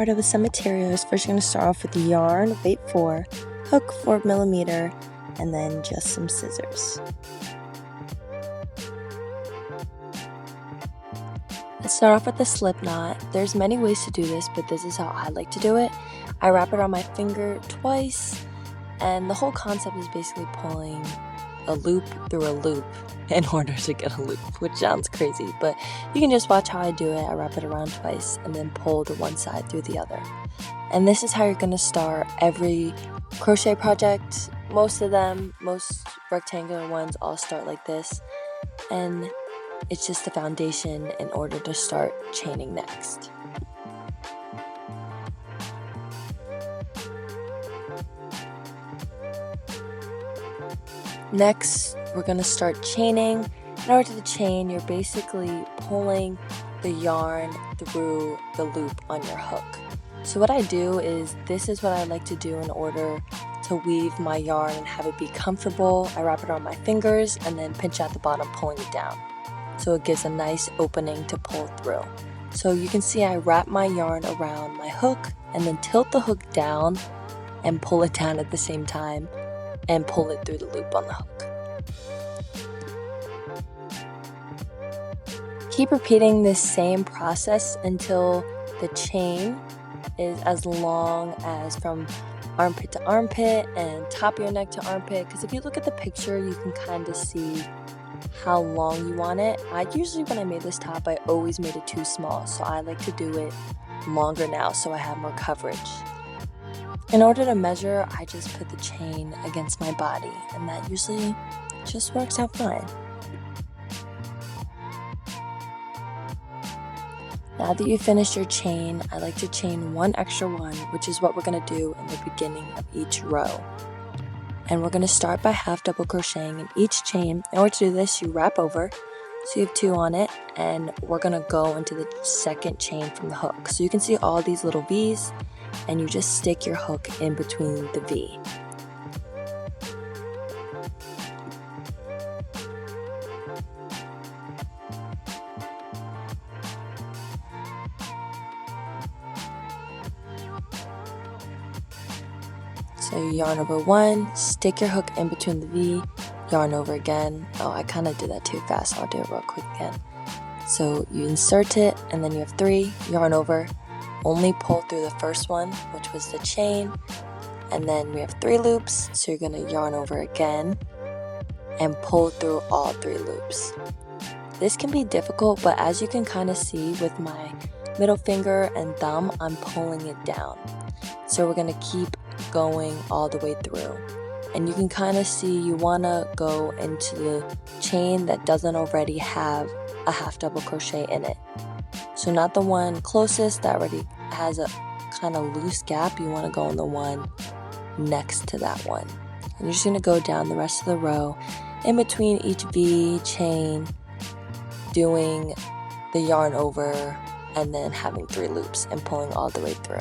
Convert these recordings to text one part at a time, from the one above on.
started with some materials. First, you're going to start off with the yarn, weight 4, hook 4mm, and then just some scissors. Let's start off with the slip knot. There's many ways to do this, but this is how I like to do it. I wrap it on my finger twice, and the whole concept is basically pulling a loop through a loop in order to get a loop, which sounds crazy, but you can just watch how I do it. I wrap it around twice and then pull the one side through the other. And this is how you're going to start every crochet project. Most rectangular ones all start like this, and it's just the foundation in order to start chaining next. Next, we're going to start chaining. In order to chain, you're basically pulling the yarn through the loop on your hook. So what I do is, this is what I like to do in order to weave my yarn and have it be comfortable. I wrap it on my fingers and then pinch at the bottom, pulling it down. So it gives a nice opening to pull through. So you can see I wrap my yarn around my hook and then tilt the hook down and pull it down at the same time and pull it through the loop on the hook. Keep repeating this same process until the chain is as long as from armpit to armpit and top of your neck to armpit, because if you look at the picture you can kind of see how long you want it. When I made this top, I always made it too small, so I like to do it longer now so I have more coverage. In order to measure, I just put the chain against my body, and that usually just works out fine. Now that you've finished your chain, I like to chain one extra one, which is what we're going to do in the beginning of each row. And we're going to start by half double crocheting in each chain. In order to do this, you wrap over, so you have 2 on it, and we're going to go into the second chain from the hook. So you can see all these little V's, and you just stick your hook in between the V. So you yarn over 1, stick your hook in between the V, yarn over again. Oh, I kind of did that too fast, so I'll do it real quick again. So you insert it, and then you have 3, yarn over, only pull through the first one, which was the chain, and then we have 3 loops, so you're going to yarn over again and pull through all 3 loops. This can be difficult, but as you can kind of see with my middle finger and thumb, I'm pulling it down. So we're going to keep going all the way through, and you can kind of see you want to go into the chain that doesn't already have a half double crochet in it. So not the one closest that already has a kind of loose gap, you want to go in the one next to that one. And you're just going to go down the rest of the row in between each V chain, doing the yarn over and then having 3 loops and pulling all the way through.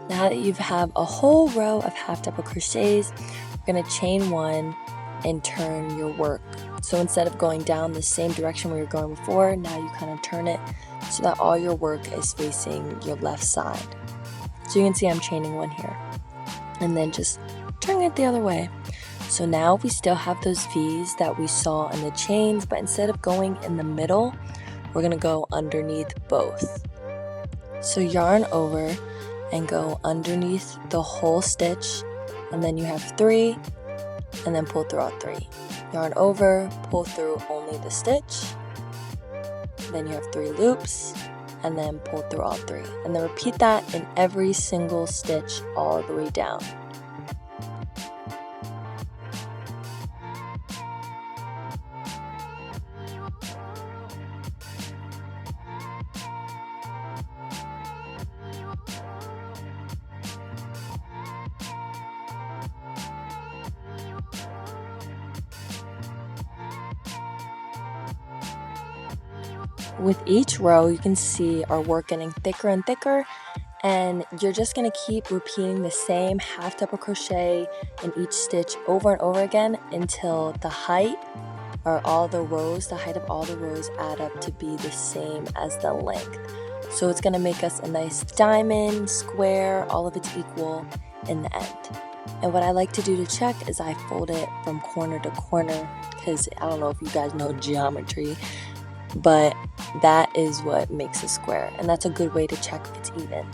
Now that you have a whole row of half double crochets, you're going to chain 1 and turn your work. So instead of going down the same direction we were going before, now you kind of turn it so that all your work is facing your left side. So you can see I'm chaining 1 here, and then just turning it the other way. So now we still have those V's that we saw in the chains, but instead of going in the middle, we're going to go underneath both. So yarn over and go underneath the whole stitch, and then you have 3, and then pull through all 3. Yarn over, pull through only the stitch, then you have 3 loops, and then pull through all 3. And then repeat that in every single stitch all the way down. With each row, you can see our work getting thicker and thicker, and you're just going to keep repeating the same half double crochet in each stitch over and over again until the height or the height of all the rows add up to be the same as the length. So it's going to make us a nice diamond, square, all of it's equal in the end. And what I like to do to check is I fold it from corner to corner, because I don't know if you guys know geometry, but that is what makes a square, and that's a good way to check if it's even.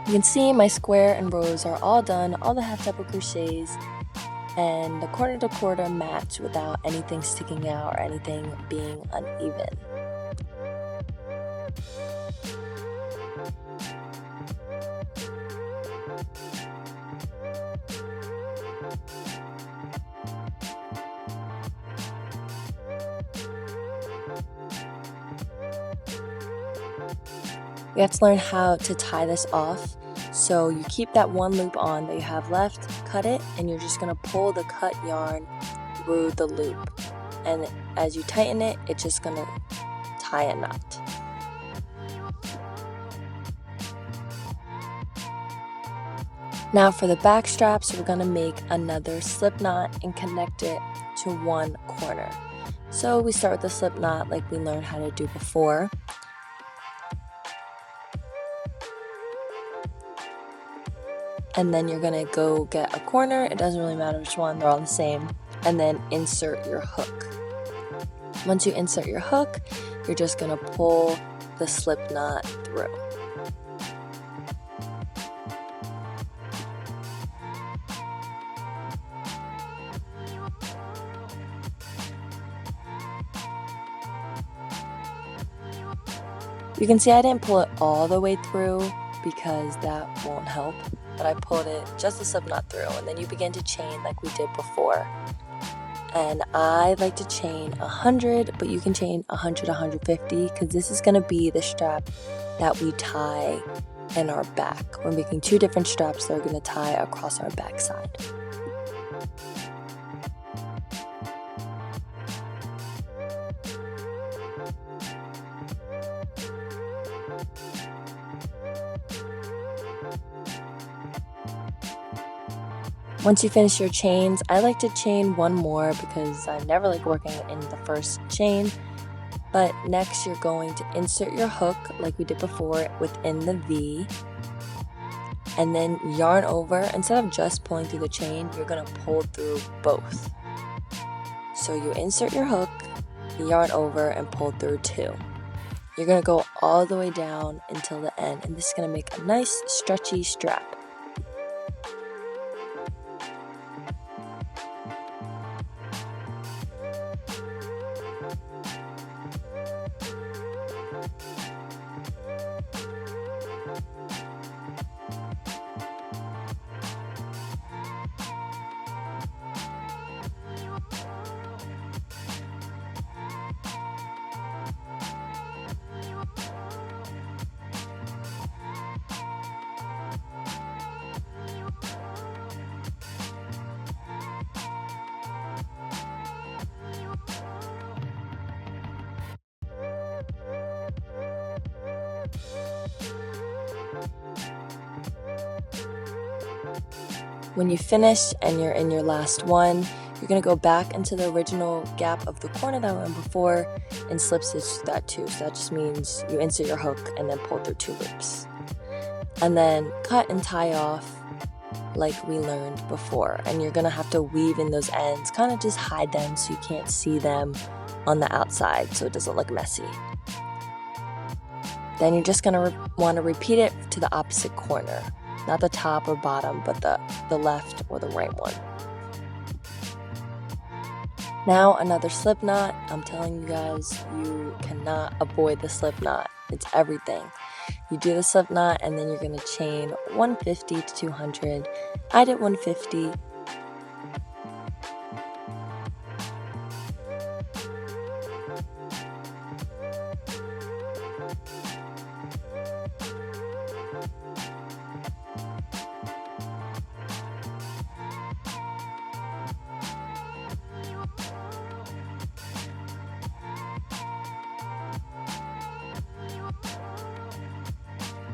You can see my square and rows are all done, all the half double crochets, and the corner to corner match without anything sticking out or anything being uneven. We have to learn how to tie this off. So you keep that one loop on that you have left, cut it, and you're just going to pull the cut yarn through the loop. And as you tighten it, it's just going to tie a knot. Now for the back straps, we're going to make another slip knot and connect it to one corner. So we start with the slip knot like we learned how to do before. And then you're going to go get a corner, it doesn't really matter which one, they're all the same, and then insert your hook. Once you insert your hook, you're just going to pull the slip knot through. You can see I didn't pull it all the way through because that won't help, but I pulled it just the slip knot through, and then you begin to chain like we did before. And I like to chain 100, but you can chain 100, 150 because this is going to be the strap that we tie in our back. We're making two different straps that are going to tie across our back side. Once you finish your chains, I like to chain one more because I never like working in the first chain. But next you're going to insert your hook like we did before within the V, and then yarn over. Instead of just pulling through the chain, you're going to pull through both. So you insert your hook, yarn over, and pull through two. You're going to go all the way down until the end, and this is going to make a nice stretchy strap. When you finish and you're in your last one, you're going to go back into the original gap of the corner that we went before and slip stitch that too. So that just means you insert your hook and then pull through two loops. And then cut and tie off like we learned before. And you're going to have to weave in those ends, kind of just hide them so you can't see them on the outside so it doesn't look messy. Then you're just going to want to repeat it to the opposite corner. Not the top or bottom, but the left or the right one. Now another slip knot. I'm telling you guys, you cannot avoid the slip knot. It's everything. You do the slip knot and then you're going to chain 150 to 200. I did 150.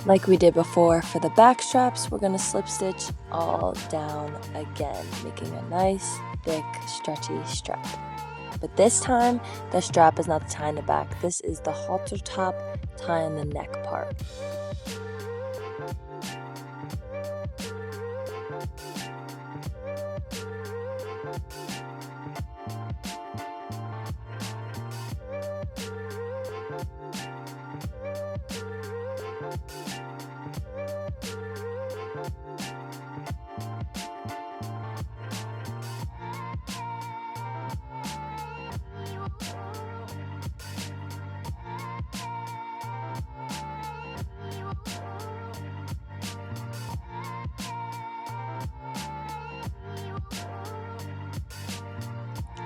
Like we did before, for the back straps, we're going to slip stitch all down again, making a nice, thick, stretchy strap. But this time, the strap is not the tie in the back. This is the halter top tie in the neck part.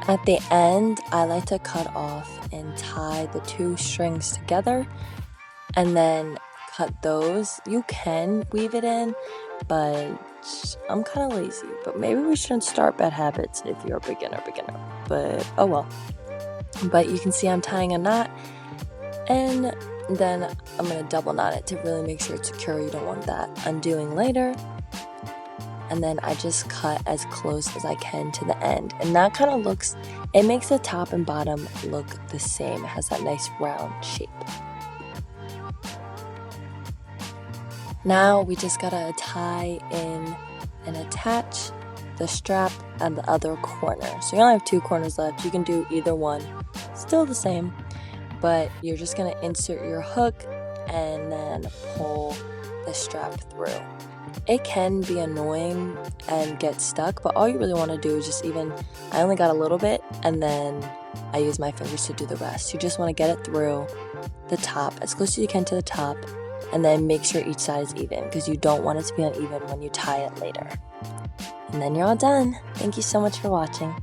At the end, I like to cut off and tie the two strings together and then cut those. You can weave it in, but I'm kind of lazy. But maybe we shouldn't start bad habits if you're a beginner. But oh well. But you can see I'm tying a knot, and then I'm going to double knot it to really make sure it's secure. You don't want that undoing later. And then I just cut as close as I can to the end. And that kind of looks, it makes the top and bottom look the same. It has that nice round shape. Now we just gotta tie in and attach the strap at the other corner. So you only have two corners left. You can do either one. Still the same, but you're just gonna insert your hook and then pull the strap through. It can be annoying and get stuck, but all you really want to do is just I only got a little bit, and then I use my fingers to do the rest. You just want to get it through the top, as close as you can to the top, and then make sure each side is even, because you don't want it to be uneven when you tie it later. And then you're all done. Thank you so much for watching.